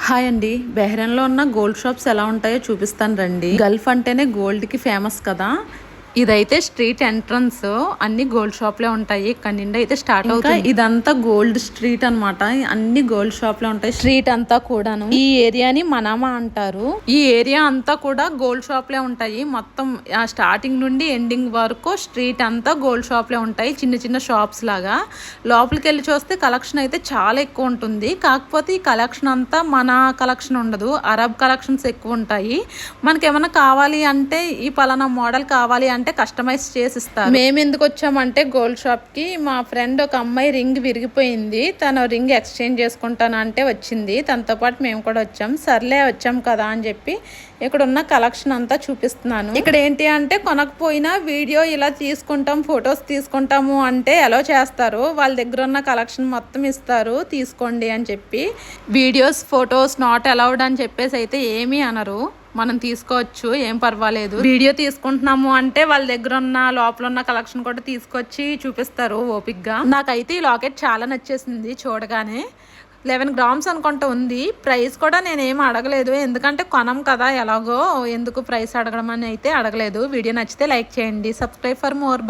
Hi అండి. బెహ్రెన్‌లో ఉన్న gold shops ఎలా ఉంటాయో చూపిస్తాను రండి. గల్ఫ్ అంటేనే గోల్డ్‌కి ఫేమస్ కదా. ఇదైతే స్ట్రీట్ ఎంట్రన్స్. అన్ని గోల్డ్ షాప్లే ఉంటాయి. ఇక్కడ నుండి అయితే స్టార్ట్ అవుతుంది. ఇదంతా గోల్డ్ స్ట్రీట్ అన్నమాట. అన్ని గోల్డ్ షాప్లే ఉంటాయి. స్ట్రీట్ అంతా కూడాను. ఈ ఏరియాని మనామా అంటారు. ఈ ఏరియా అంతా కూడా గోల్డ్ షాప్లే ఉంటాయి. మొత్తం స్టార్టింగ్ నుండి ఎండింగ్ వరకు స్ట్రీట్ అంతా గోల్డ్ షాప్లే ఉంటాయి. చిన్న చిన్న షాప్స్ లాగా. లోపలికి వెళ్ళి చూస్తే కలెక్షన్ అయితే చాలా ఎక్కువ ఉంటుంది. కాకపోతే ఈ కలెక్షన్ అంతా మన కలెక్షన్ ఉండదు. అరబ్ కలెక్షన్స్ ఎక్కువ ఉంటాయి. మనకి ఏమైనా కావాలి అంటే ఈ పలానా మోడల్ కావాలి అంటే కస్టమైజ్ చేసి ఇస్తారు. మేము ఎందుకు వచ్చామంటే గోల్డ్ షాప్ కి మా ఫ్రెండ్ ఒక అమ్మాయి రింగ్ విరిగిపోయింది. తన రింగ్ ఎక్స్చేంజ్ చేసుకుంటాను అంటే వచ్చింది. తనతో పాటు మేము కూడా వచ్చాం. సర్లే వచ్చాం కదా అని చెప్పి ఇక్కడ ఉన్న కలెక్షన్ అంతా చూపిస్తున్నాను. ఇక్కడ ఏంటి అంటే కొనకపోయినా వీడియో ఇలా తీసుకుంటాం, ఫొటోస్ తీసుకుంటాము అంటే ఎలా చేస్తారు. వాళ్ళ దగ్గర ఉన్న కలెక్షన్ మొత్తం ఇస్తారు, తీసుకోండి అని చెప్పి. వీడియోస్ ఫొటోస్ నాట్ అలౌడ్ అని చెప్పేసి అయితే ఏమీ అనరు. మనం తీసుకోవచ్చు, ఏం పర్వాలేదు. వీడియో తీసుకుంటున్నాము అంటే వాళ్ళ దగ్గర ఉన్న లోపల ఉన్న కలెక్షన్ కూడా తీసుకొచ్చి చూపిస్తారు ఓపిక్గా. నాకైతే ఈ లాకెట్ చాలా నచ్చేసింది చూడగానే. 11 grams అనుకుంటా ఉంది. ప్రైస్ కూడా నేనేం అడగలేదు, ఎందుకంటే కొనం కదా ఎలాగో, ఎందుకు ప్రైస్ అడగడం అని అయితే అడగలేదు. వీడియో నచ్చితే లైక్ చేయండి. Subscribe for more.